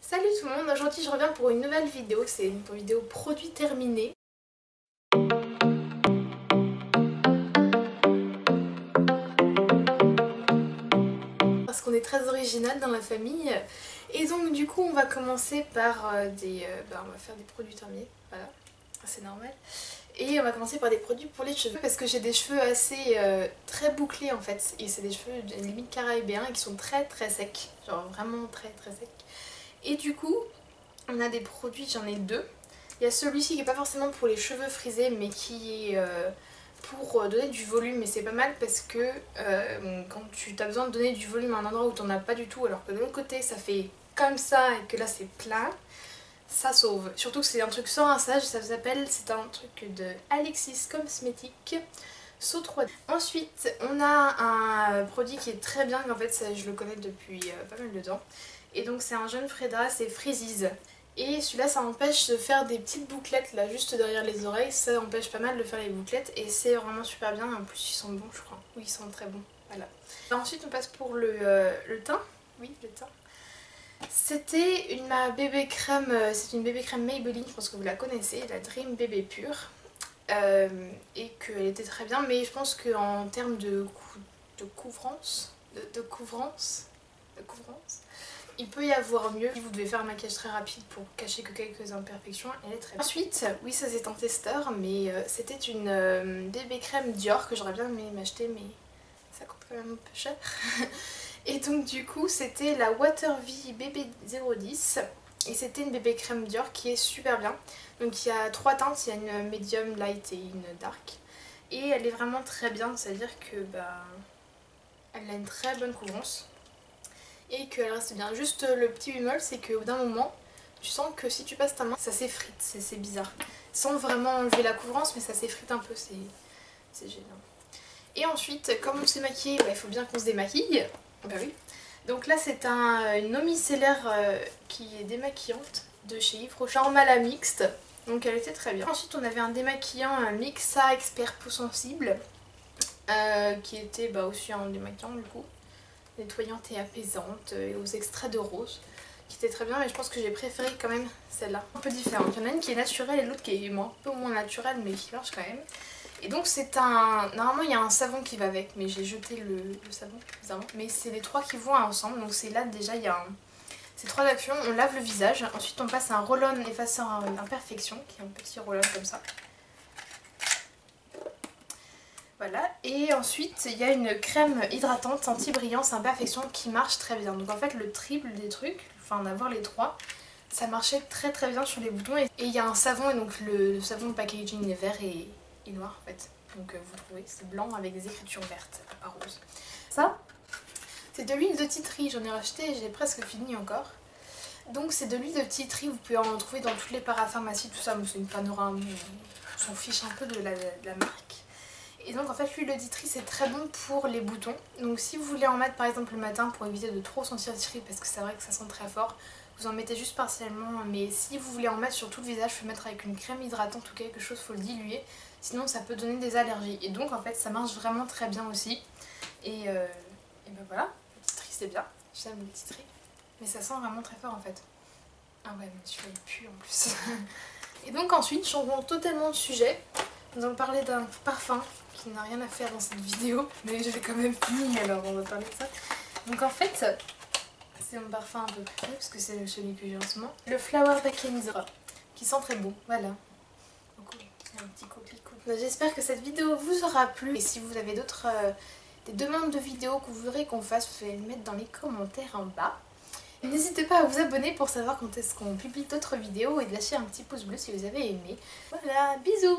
Salut tout le monde, aujourd'hui je reviens pour une nouvelle vidéo, c'est une vidéo produit terminé. Parce qu'on est très original dans la famille. Et donc du coup on va commencer par on va faire des produits terminés, voilà, c'est normal. Et on va commencer par des produits pour les cheveux parce que j'ai des cheveux assez très bouclés en fait. Et c'est des cheveux limite caribéens et qui sont très très secs, genre vraiment très très secs. Et du coup on a des produits, j'en ai deux. Il y a celui-ci qui est pas forcément pour les cheveux frisés mais qui est pour donner du volume, et c'est pas mal parce que quand tu as besoin de donner du volume à un endroit où tu n'en as pas du tout alors que de l'autre côté ça fait comme ça et que là c'est plein, ça sauve. Surtout que c'est un truc sans rinçage, ça s'appelle, c'est un truc de Alexis Cosmetics So 3D. Ensuite on a un produit qui est très bien, en fait ça, je le connais depuis pas mal de temps. Et donc c'est un jeune Freda, c'est Freezies. Et celui-là ça empêche de faire des petites bouclettes là juste derrière les oreilles, ça empêche pas mal de faire les bouclettes et c'est vraiment super bien. En plus ils sont bons je crois, oui ils sont très bons, voilà. Ensuite on passe pour le teint, oui le teint. C'était ma bébé crème, c'est une bébé crème Maybelline, je pense que vous la connaissez, la Dream Bébé Pure. Et qu'elle était très bien, mais je pense qu'en termes de couvrance, il peut y avoir mieux. Si vous devez faire un maquillage très rapide pour cacher que quelques imperfections, elle est très bien. Ensuite, oui ça c'est un testeur, mais c'était une bébé crème Dior que j'aurais bien aimé m'acheter, mais ça coûte quand même un peu cher. Et donc du coup c'était la Water V Bébé 010. Et c'était une bébé crème Dior qui est super bien. Donc il y a trois teintes, il y a une medium, light et une dark. Et elle est vraiment très bien, c'est-à-dire que elle a une très bonne couvrance. Et qu'elle reste bien. Juste le petit bémol, c'est qu'au bout d'un moment, tu sens que si tu passes ta main, ça s'effrite, c'est bizarre. Sans vraiment enlever la couvrance, mais ça s'effrite un peu, c'est gênant. Et ensuite, comme on s'est maquillé, il faut bien qu'on se démaquille. Bah oui. Donc là c'est une eau micellaire qui est démaquillante de chez Yves Rocher en mala mixte. Donc elle était très bien. Ensuite on avait un démaquillant, un Mixa Expert Peau Sensible. Qui était aussi un démaquillant du coup. Nettoyante et apaisante et aux extraits de rose. Qui était très bien, mais je pense que j'ai préféré quand même celle-là. Un peu différente. Il y en a une qui est naturelle et l'autre qui est un peu moins naturelle mais qui marche quand même. Et donc c'est normalement il y a un savon qui va avec, mais j'ai jeté le savon bizarrement. Mais c'est les trois qui vont ensemble, donc c'est là déjà il y a ces trois actions. On lave le visage, ensuite on passe un roll-on effaceur imperfection, qui est un petit roll-on comme ça. Voilà, et ensuite il y a une crème hydratante anti-brillance imperfection qui marche très bien. Donc en fait le triple des trucs, enfin d'avoir les trois, ça marchait très très bien sur les boutons. Et il y a un savon, et donc le savon de packaging est vert et noir en fait. Donc vous trouvez, c'est blanc avec des écritures vertes, pas rose. Ça, c'est de l'huile de tea tree, j'en ai racheté et j'ai presque fini encore. Donc c'est de l'huile de tea tree, vous pouvez en trouver dans toutes les parapharmacies, tout ça, mais c'est une panorama, on s'en fiche un peu de la marque. Et donc en fait l'huile de tea tree c'est très bon pour les boutons. Donc si vous voulez en mettre par exemple le matin pour éviter de trop sentir le tea tree, parce que c'est vrai que ça sent très fort, vous en mettez juste partiellement. Mais si vous voulez en mettre sur tout le visage, il faut mettre avec une crème hydratante ou quelque chose, il faut le diluer. Sinon ça peut donner des allergies. Et donc en fait ça marche vraiment très bien aussi. Et ben voilà, le tea tree c'est bien, j'aime le tea tree. Mais ça sent vraiment très fort en fait. Ah ouais, mais celui-là il pue en plus. Et donc ensuite, changeons totalement de sujet. Nous allons parler d'un parfum qui n'a rien à faire dans cette vidéo, mais je l'ai quand même fini, alors on va parler de ça. Donc en fait, c'est mon parfum un peu préféré parce que c'est celui que j'ai en ce moment. Le Flower Vacanzera, qui sent très bon, voilà. Donc il y a un petit coquelicot. J'espère que cette vidéo vous aura plu. Et si vous avez d'autres des demandes de vidéos que vous voudrez qu'on fasse, vous pouvez les mettre dans les commentaires en bas. N'hésitez pas à vous abonner pour savoir quand est-ce qu'on publie d'autres vidéos et de lâcher un petit pouce bleu si vous avez aimé. Voilà, bisous!